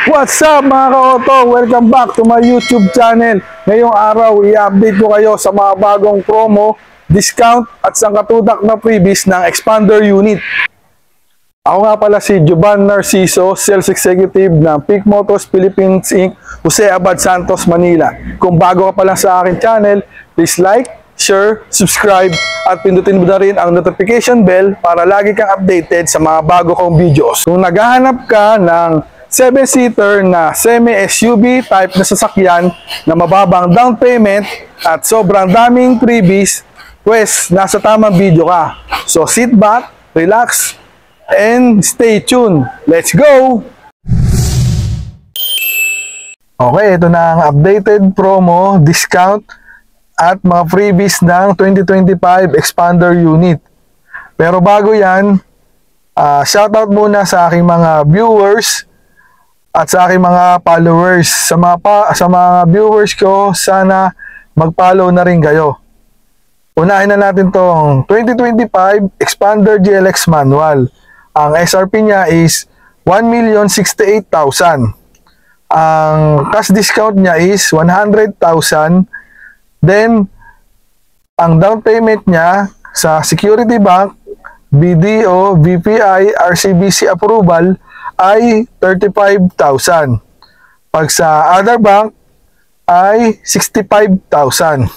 What's up mga ka-auto? Welcome back to my YouTube channel. Ngayong araw, i-update ko kayo sa mga bagong promo, discount at sangkatutak na freebies ng expander unit. Ako nga pala si Jovan Narciso, Sales Executive ng Peak Motors Philippines Inc., Jose Abad Santos, Manila. Kung bago ka pa lang sa akin channel, please like, share, subscribe at pindutin mo na rin ang notification bell para lagi kang updated sa mga bago kong videos. Kung naghahanap ka ng 7-seater na semi-SUV type na sasakyan na mababang down payment at sobrang daming freebies, pues nasa tamang video ka. So sit back, relax, and stay tuned. Let's go! Okay, ito na ang updated promo, discount at mga freebies ng 2025 expander unit. Pero bago yan, shoutout muna sa aking mga viewers at sa aking mga followers. Sa mga viewers ko, sana mag-follow na rin kayo. Unahin na natin tong 2025 Expander GLX Manual. Ang SRP niya is 1,068,000. Ang cash discount niya is 100,000. Then, ang down payment niya sa Security Bank, BDO, BPI, RCBC approval ay 35,000. Pag sa other bank ay 65,000.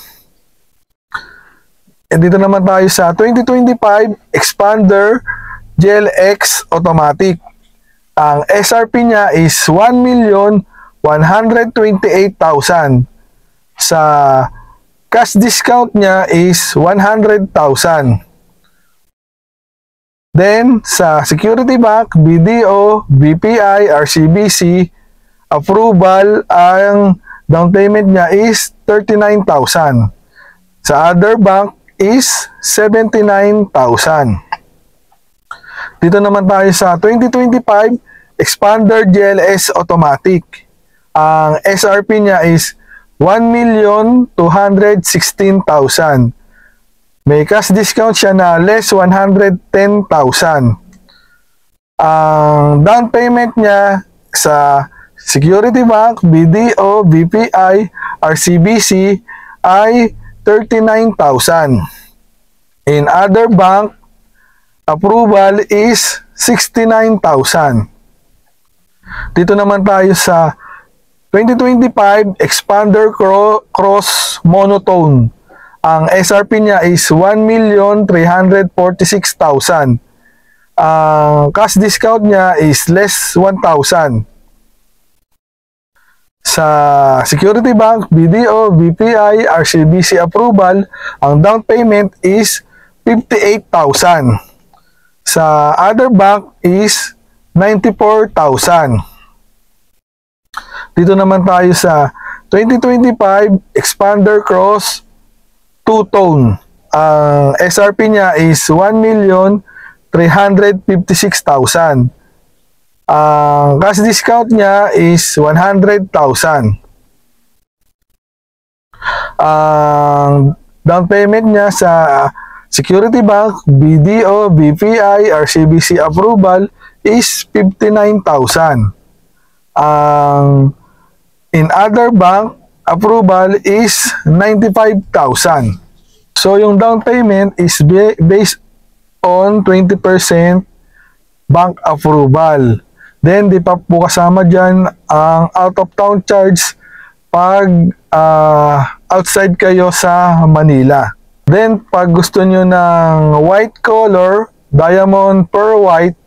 And dito naman tayo sa 2025 Expander GLX Automatic. Ang SRP niya is 1,128,000. Sa cash discount niya is 100,000. Then, sa Security Bank, BDO, BPI, RCBC, approval, ang down payment niya is 39,000. Sa other bank is 79,000. Dito naman tayo sa 2025 Expander GLS Automatic. Ang SRP niya is 1,216,000. May cash discount siya na less 110,000. Ang down payment niya sa Security Bank, BDO, BPI, RCBC ay 39,000. In other bank, approval is 69,000. Dito naman tayo sa 2025 Expander Cross Monotone. Ang SRP niya is 1,346,000. Ang cash discount niya is less 1,000. Sa Security Bank, BDO, BPI, RCBC approval, ang down payment is 58,000. Sa other bank is 94,000. Dito naman tayo sa 2025 Expander Cross Two-Tone. Ang SRP niya is 1,356,000. Ang cash discount niya is 100,000. Ang down payment niya sa Security Bank, BDO, BPI, RCBC approval is 59,000. Ang in other bank, approval is 95,000. So, yung down payment is based on 20% bank approval. Then, di pa po kasama dyan ang out-of-town charge pag outside kayo sa Manila. Then, pag gusto nyo ng white color, diamond pearl white,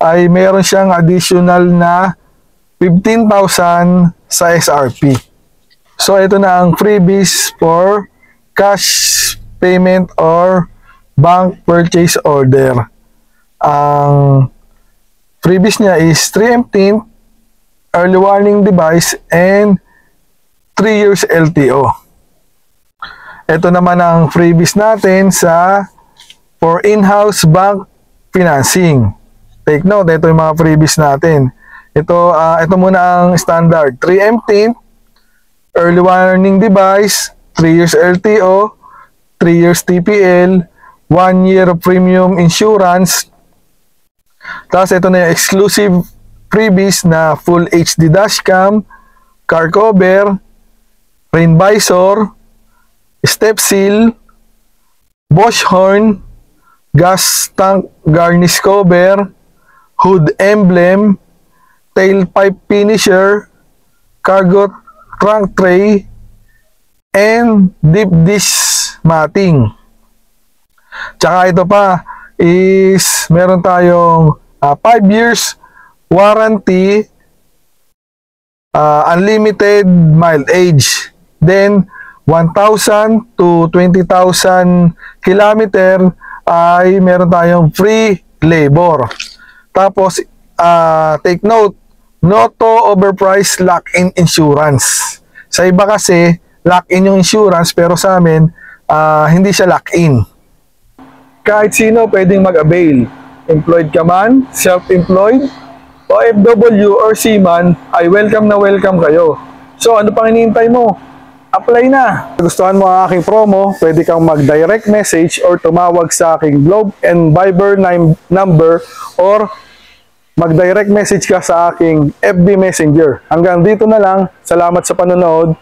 ay meron siyang additional na 15,000 sa SRP. So, ito na ang freebies for cash payment or bank purchase order. Ang freebies niya is 3M early warning device and 3 years LTO. Ito naman ang freebies natin for in-house bank financing. Take note, ito yung mga freebies natin. Ito muna ang standard. 3M early warning device, 3 years LTO, 3 years TPL, 1 year premium insurance. Tapos ito na yung exclusive freebies na full HD dashcam, car cover, rain visor, step seal, Bosch horn, gas tank garnish cover, hood emblem, tailpipe finisher, cargo trunk tray, and deep dish matting. Tsaka ito pa is meron tayong 5 years warranty, unlimited mileage. Then 1,000 to 20,000 kilometer ay meron tayong free labor. Tapos take note, no to overpriced lock-in insurance. Sa iba kasi lock-in yung insurance, pero sa amin hindi siya lock-in. Kahit sino pwedeng mag-avail. Employed ka man, self-employed, OFW or seaman, ay welcome na welcome kayo. So ano pang hinihintay mo? Apply na! Gustuhan mo ang aking promo, pwede kang mag-direct message or tumawag sa aking Globe and Viber number or mag-direct message ka sa aking FB Messenger. Hanggang dito na lang. Salamat sa panonood.